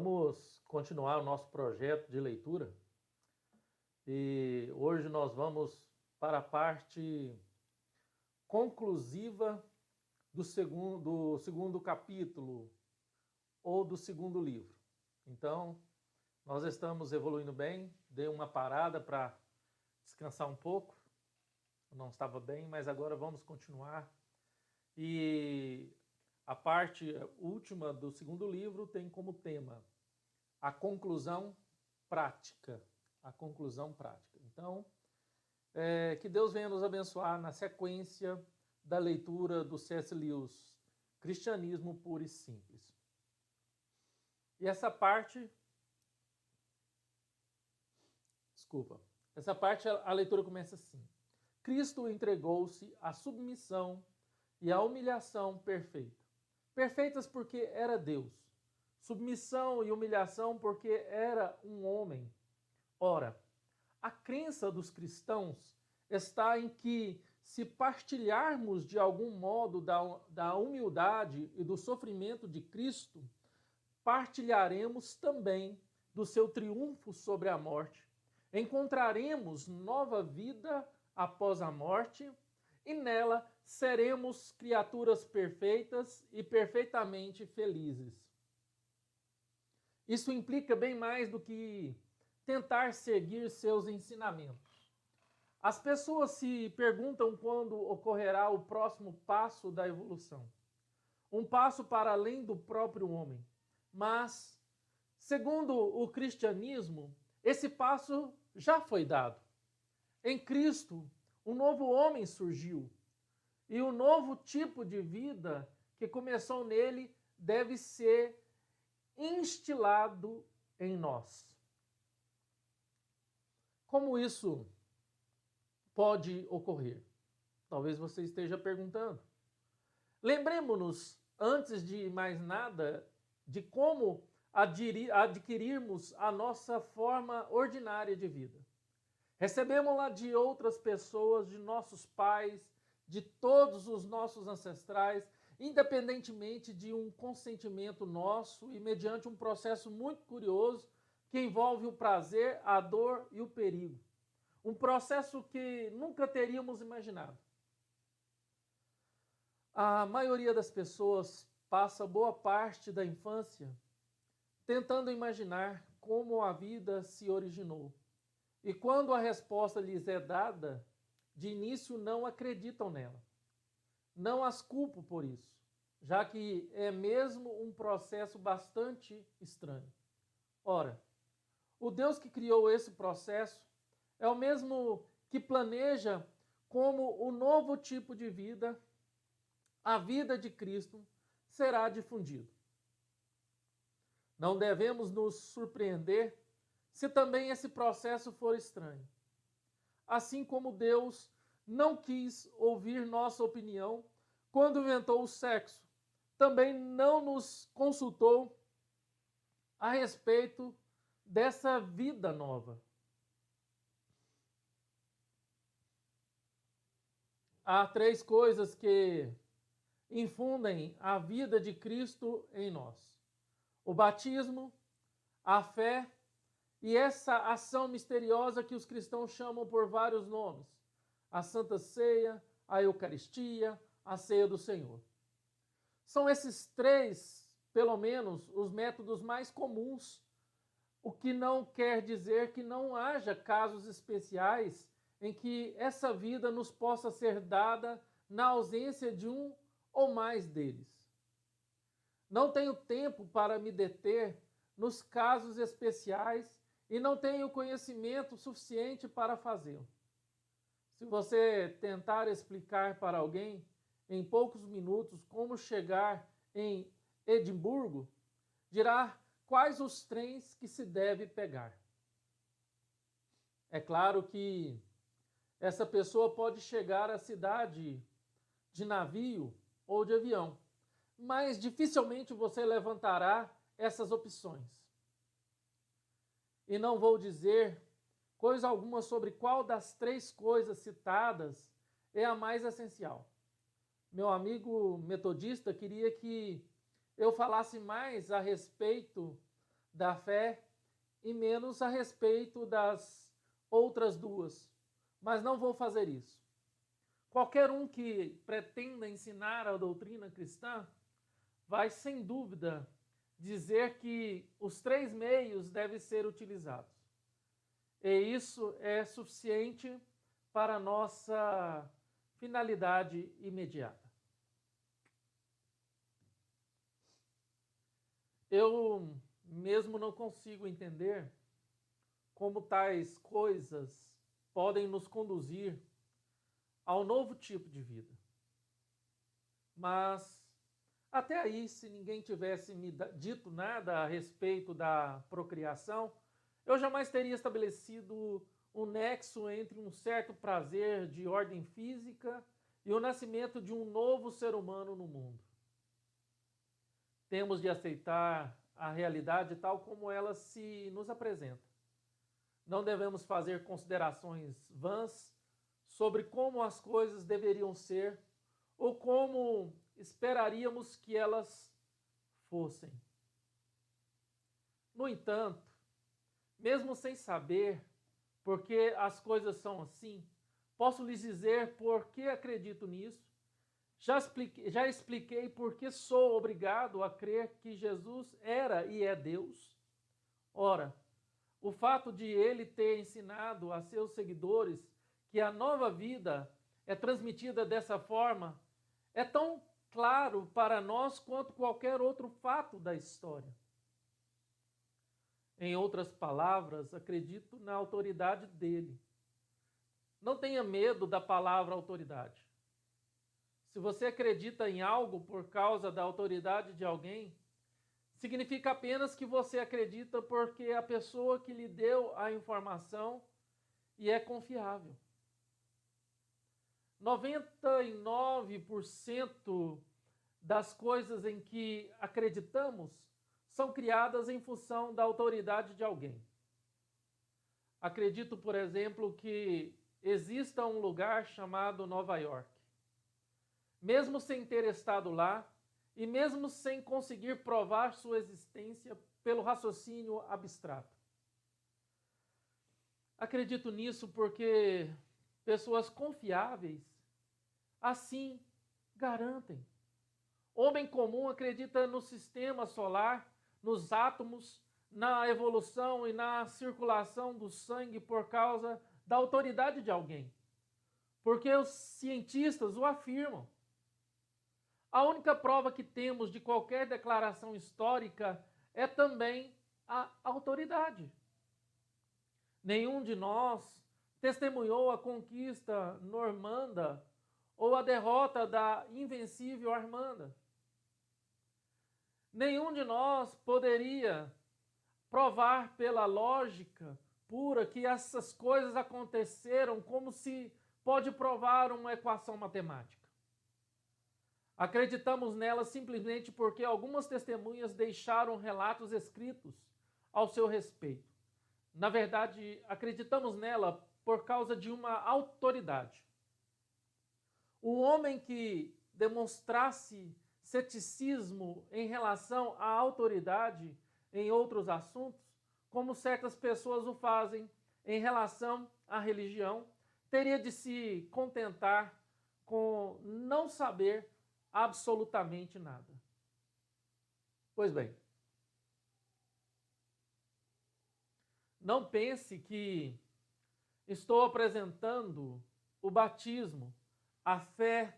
Vamos continuar o nosso projeto de leitura e hoje nós vamos para a parte conclusiva do segundo capítulo ou do segundo livro. Então, nós estamos evoluindo bem, dei uma parada para descansar um pouco, não estava bem, mas agora vamos continuar. E a parte última do segundo livro tem como tema a conclusão prática. A conclusão prática. Então, que Deus venha nos abençoar na sequência da leitura do C.S. Lewis, Cristianismo Puro e Simples. E essa parte a leitura começa assim. Cristo entregou-se à submissão e à humilhação perfeita. Perfeitas porque era Deus. Submissão e humilhação porque era um homem. Ora, a crença dos cristãos está em que, se partilharmos de algum modo da humildade e do sofrimento de Cristo, partilharemos também do seu triunfo sobre a morte. Encontraremos nova vida após a morte e nela seremos criaturas perfeitas e perfeitamente felizes. Isso implica bem mais do que tentar seguir seus ensinamentos. As pessoas se perguntam quando ocorrerá o próximo passo da evolução. Um passo para além do próprio homem. Mas, segundo o cristianismo, esse passo já foi dado. Em Cristo, um novo homem surgiu. E o novo tipo de vida que começou nele deve ser instilado em nós. Como isso pode ocorrer? Talvez você esteja perguntando. Lembremos-nos, antes de mais nada, de como adquirirmos a nossa forma ordinária de vida. Recebemos-la de outras pessoas, de nossos pais, de todos os nossos ancestrais, independentemente de um consentimento nosso e mediante um processo muito curioso que envolve o prazer, a dor e o perigo. Um processo que nunca teríamos imaginado. A maioria das pessoas passa boa parte da infância tentando imaginar como a vida se originou. E quando a resposta lhes é dada, de início não acreditam nela. Não as culpo por isso, já que é mesmo um processo bastante estranho. Ora, o Deus que criou esse processo é o mesmo que planeja como o novo tipo de vida, a vida de Cristo, será difundido. Não devemos nos surpreender se também esse processo for estranho. Assim como Deus não quis ouvir nossa opinião quando inventou o sexo, também não nos consultou a respeito dessa vida nova. Há três coisas que infundem a vida de Cristo em nós: o batismo, a fé e essa ação misteriosa que os cristãos chamam por vários nomes: a Santa Ceia, a Eucaristia, a Ceia do Senhor. São esses três, pelo menos, os métodos mais comuns, o que não quer dizer que não haja casos especiais em que essa vida nos possa ser dada na ausência de um ou mais deles. Não tenho tempo para me deter nos casos especiais e não tenho conhecimento suficiente para fazê-lo. Se você tentar explicar para alguém em poucos minutos como chegar em Edimburgo, dirá quais os trens que se deve pegar. É claro que essa pessoa pode chegar à cidade de navio ou de avião, mas dificilmente você levantará essas opções. E não vou dizer coisa alguma sobre qual das três coisas citadas é a mais essencial. Meu amigo metodista queria que eu falasse mais a respeito da fé e menos a respeito das outras duas. Mas não vou fazer isso. Qualquer um que pretenda ensinar a doutrina cristã vai, sem dúvida, dizer que os três meios devem ser utilizados. E isso é suficiente para a nossa finalidade imediata. Eu mesmo não consigo entender como tais coisas podem nos conduzir ao novo tipo de vida. Mas até aí, se ninguém tivesse me dito nada a respeito da procriação, eu jamais teria estabelecido um nexo entre um certo prazer de ordem física e o nascimento de um novo ser humano no mundo. Temos de aceitar a realidade tal como ela se nos apresenta. Não devemos fazer considerações vãs sobre como as coisas deveriam ser ou como esperaríamos que elas fossem. No entanto, mesmo sem saber por que as coisas são assim, posso lhes dizer por que acredito nisso. Já expliquei por que sou obrigado a crer que Jesus era e é Deus. Ora, o fato de ele ter ensinado a seus seguidores que a nova vida é transmitida dessa forma é tão claro para nós quanto qualquer outro fato da história. Em outras palavras, acredito na autoridade dele. Não tenha medo da palavra autoridade. Se você acredita em algo por causa da autoridade de alguém, significa apenas que você acredita porque a pessoa que lhe deu a informação e é confiável. 99% das coisas em que acreditamos são criadas em função da autoridade de alguém. Acredito, por exemplo, que exista um lugar chamado Nova York. Mesmo sem ter estado lá, e mesmo sem conseguir provar sua existência pelo raciocínio abstrato. Acredito nisso porque pessoas confiáveis assim garantem. Homem comum acredita no sistema solar, nos átomos, na evolução e na circulação do sangue por causa da autoridade de alguém. Porque os cientistas o afirmam. A única prova que temos de qualquer declaração histórica é também a autoridade. Nenhum de nós testemunhou a conquista normanda ou a derrota da invencível Armanda. Nenhum de nós poderia provar pela lógica pura que essas coisas aconteceram como se pode provar uma equação matemática. Acreditamos nela simplesmente porque algumas testemunhas deixaram relatos escritos ao seu respeito. Na verdade, acreditamos nela por causa de uma autoridade. O homem que demonstrasse ceticismo em relação à autoridade em outros assuntos, como certas pessoas o fazem em relação à religião, teria de se contentar com não saber absolutamente nada. Pois bem, não pense que estou apresentando o batismo, a fé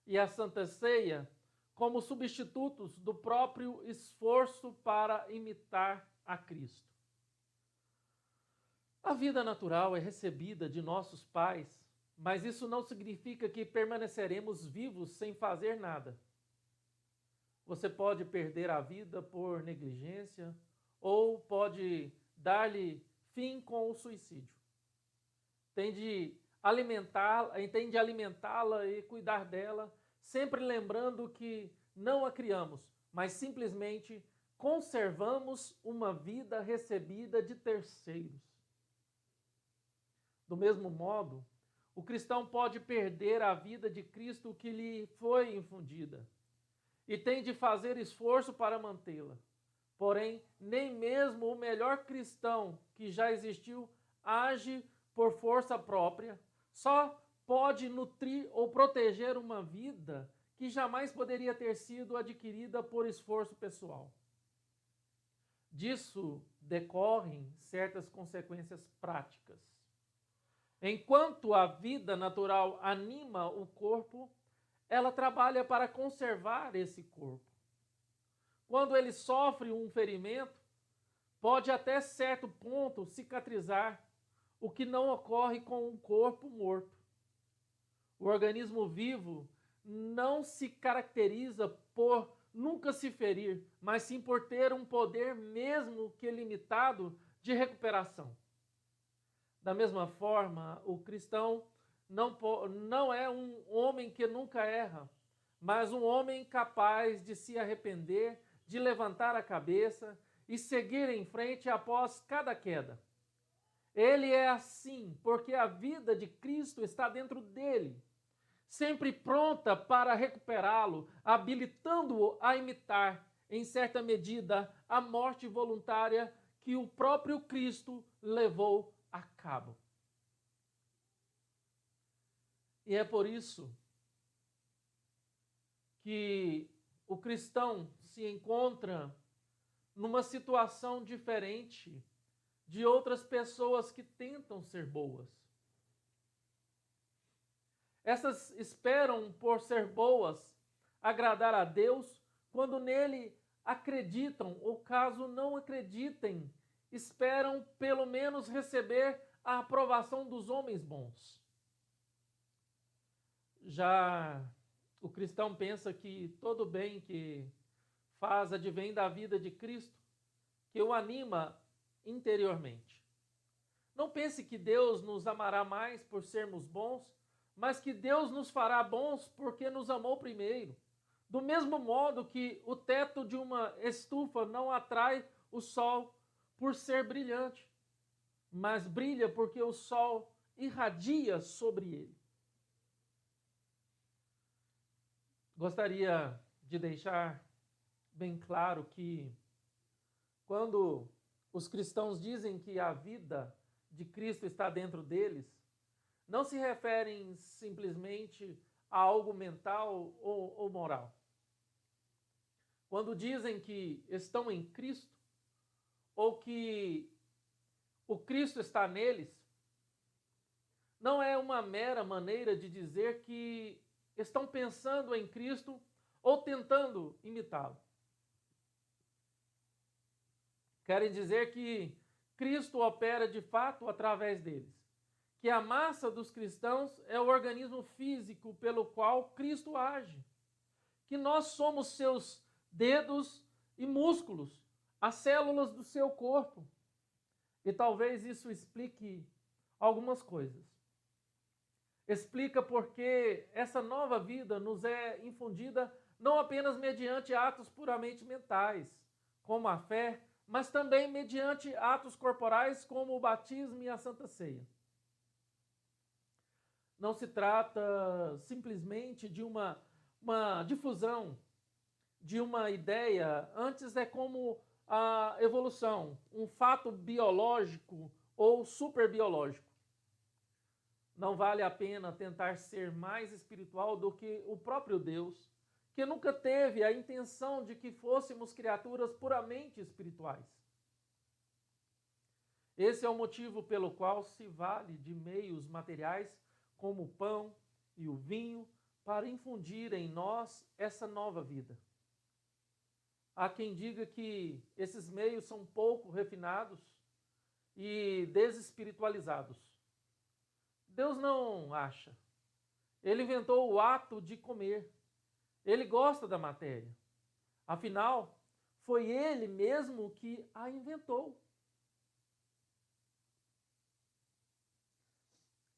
e a Santa Ceia como substitutos do próprio esforço para imitar a Cristo. A vida natural é recebida de nossos pais, mas isso não significa que permaneceremos vivos sem fazer nada. Você pode perder a vida por negligência ou pode dar-lhe fim com o suicídio. Tem de alimentá-la e cuidar dela, sempre lembrando que não a criamos, mas simplesmente conservamos uma vida recebida de terceiros. Do mesmo modo, o cristão pode perder a vida de Cristo que lhe foi infundida e tem de fazer esforço para mantê-la. Porém, nem mesmo o melhor cristão que já existiu age por força própria, só pode nutrir ou proteger uma vida que jamais poderia ter sido adquirida por esforço pessoal. Disso decorrem certas consequências práticas. Enquanto a vida natural anima o corpo, ela trabalha para conservar esse corpo. Quando ele sofre um ferimento, pode até certo ponto cicatrizar, o que não ocorre com um corpo morto. O organismo vivo não se caracteriza por nunca se ferir, mas sim por ter um poder, mesmo que limitado, de recuperação. Da mesma forma, o cristão não é um homem que nunca erra, mas um homem capaz de se arrepender, de levantar a cabeça e seguir em frente após cada queda. Ele é assim porque a vida de Cristo está dentro dele, sempre pronta para recuperá-lo, habilitando-o a imitar, em certa medida, a morte voluntária que o próprio Cristo levou a cabo. E é por isso que o cristão se encontra numa situação diferente de outras pessoas que tentam ser boas. Essas esperam por ser boas, agradar a Deus, quando nele acreditam, ou caso não acreditem, esperam pelo menos receber a aprovação dos homens bons. Já o cristão pensa que todo bem que faz advém da vida de Cristo, que o anima interiormente. Não pense que Deus nos amará mais por sermos bons, mas que Deus nos fará bons porque nos amou primeiro. Do mesmo modo que o teto de uma estufa não atrai o sol por ser brilhante, mas brilha porque o sol irradia sobre ele. Gostaria de deixar bem claro que quando os cristãos dizem que a vida de Cristo está dentro deles, não se referem simplesmente a algo mental ou moral. Quando dizem que estão em Cristo, ou que o Cristo está neles, não é uma mera maneira de dizer que estão pensando em Cristo ou tentando imitá-lo. Querem dizer que Cristo opera de fato através deles, que a massa dos cristãos é o organismo físico pelo qual Cristo age, que nós somos seus dedos e músculos, as células do seu corpo. E talvez isso explique algumas coisas. Explica porque essa nova vida nos é infundida não apenas mediante atos puramente mentais, como a fé, mas também mediante atos corporais, como o batismo e a Santa Ceia. Não se trata simplesmente de uma difusão de uma ideia, antes é como a evolução, um fato biológico ou superbiológico. Não vale a pena tentar ser mais espiritual do que o próprio Deus, que nunca teve a intenção de que fôssemos criaturas puramente espirituais. Esse é o motivo pelo qual se vale de meios materiais, como o pão e o vinho, para infundir em nós essa nova vida. Há quem diga que esses meios são pouco refinados e desespiritualizados. Deus não acha. Ele inventou o ato de comer. Ele gosta da matéria. Afinal, foi ele mesmo que a inventou.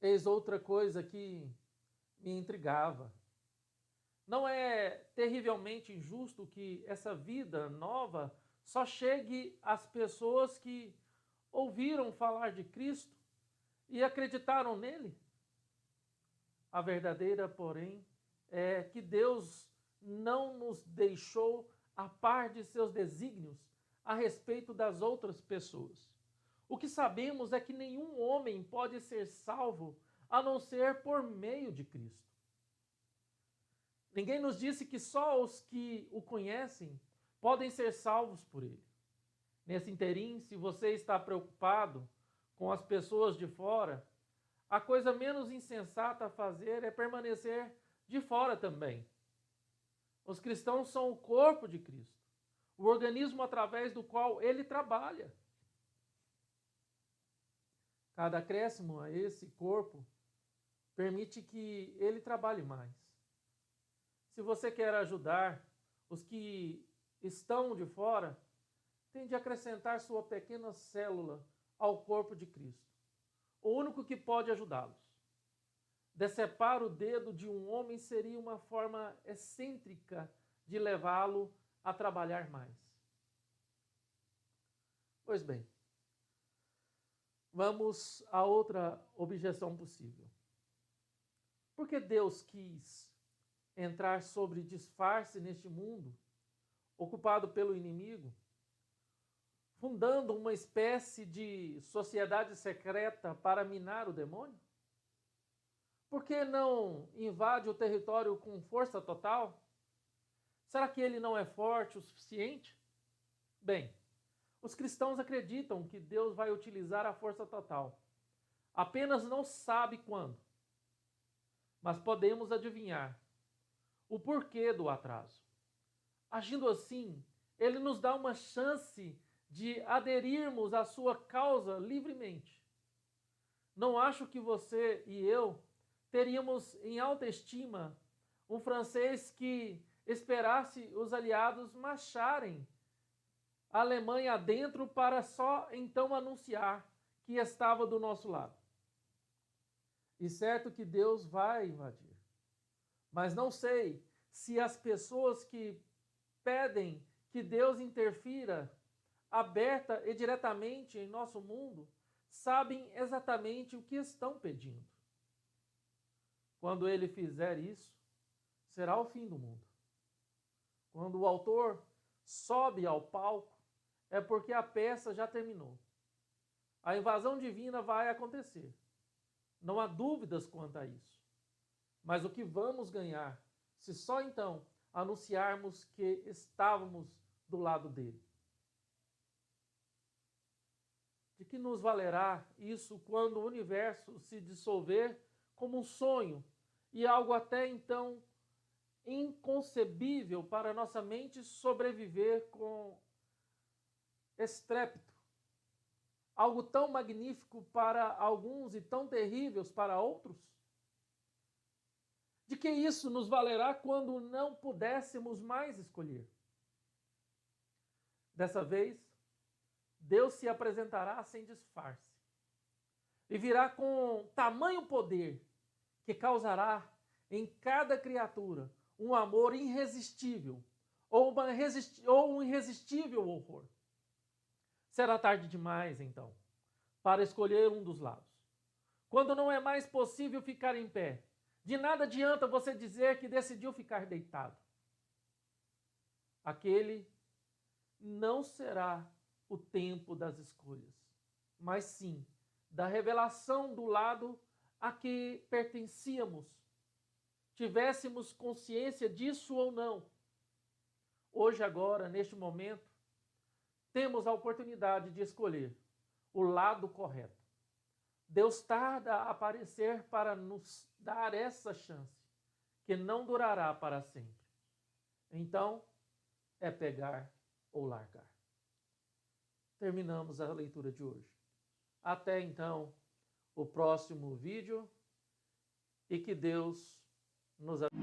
Eis outra coisa que me intrigava. Não é terrivelmente injusto que essa vida nova só chegue às pessoas que ouviram falar de Cristo e acreditaram nele? A verdadeira, porém, é que Deus não nos deixou a par de seus desígnios, a respeito das outras pessoas. O que sabemos é que nenhum homem pode ser salvo a não ser por meio de Cristo. Ninguém nos disse que só os que o conhecem podem ser salvos por ele. Nesse interim, se você está preocupado com as pessoas de fora, a coisa menos insensata a fazer é permanecer de fora também. Os cristãos são o corpo de Cristo, o organismo através do qual ele trabalha. Cada acréscimo a esse corpo permite que ele trabalhe mais. Se você quer ajudar os que estão de fora, tem de acrescentar sua pequena célula ao corpo de Cristo, o único que pode ajudá-los. Decepar o dedo de um homem seria uma forma excêntrica de levá-lo a trabalhar mais. Pois bem, vamos a outra objeção possível. Por que Deus quis entrar sobre disfarce neste mundo, ocupado pelo inimigo, fundando uma espécie de sociedade secreta para minar o demônio? Por que não invade o território com força total? Será que ele não é forte o suficiente? Bem, os cristãos acreditam que Deus vai utilizar a força total. Apenas não sabe quando. Mas podemos adivinhar o porquê do atraso. Agindo assim, ele nos dá uma chance de aderirmos à sua causa livremente. Não acho que você e eu teríamos em alta estima um francês que esperasse os aliados marcharem a Alemanha adentro para só então anunciar que estava do nosso lado. E certo que Deus vai invadir. Mas não sei se as pessoas que pedem que Deus interfira aberta e diretamente em nosso mundo sabem exatamente o que estão pedindo. Quando ele fizer isso, será o fim do mundo. Quando o autor sobe ao palco, é porque a peça já terminou. A invasão divina vai acontecer. Não há dúvidas quanto a isso. Mas o que vamos ganhar se só então anunciarmos que estávamos do lado dele? De que nos valerá isso quando o universo se dissolver como um sonho e algo até então inconcebível para nossa mente sobreviver com estrépito? Algo tão magnífico para alguns e tão terríveis para outros? De que isso nos valerá quando não pudéssemos mais escolher? Dessa vez, Deus se apresentará sem disfarce e virá com tamanho poder que causará em cada criatura um amor irresistível ou um irresistível horror. Será tarde demais, então, para escolher um dos lados. Quando não é mais possível ficar em pé, de nada adianta você dizer que decidiu ficar deitado. Aquele não será o tempo das escolhas, mas sim da revelação do lado a que pertencíamos, tivéssemos consciência disso ou não. Hoje, agora, neste momento, temos a oportunidade de escolher o lado correto. Deus tarda a aparecer para nos dar essa chance, que não durará para sempre. Então, é pegar ou largar. Terminamos a leitura de hoje. Até então, o próximo vídeo, e que Deus nos abençoe.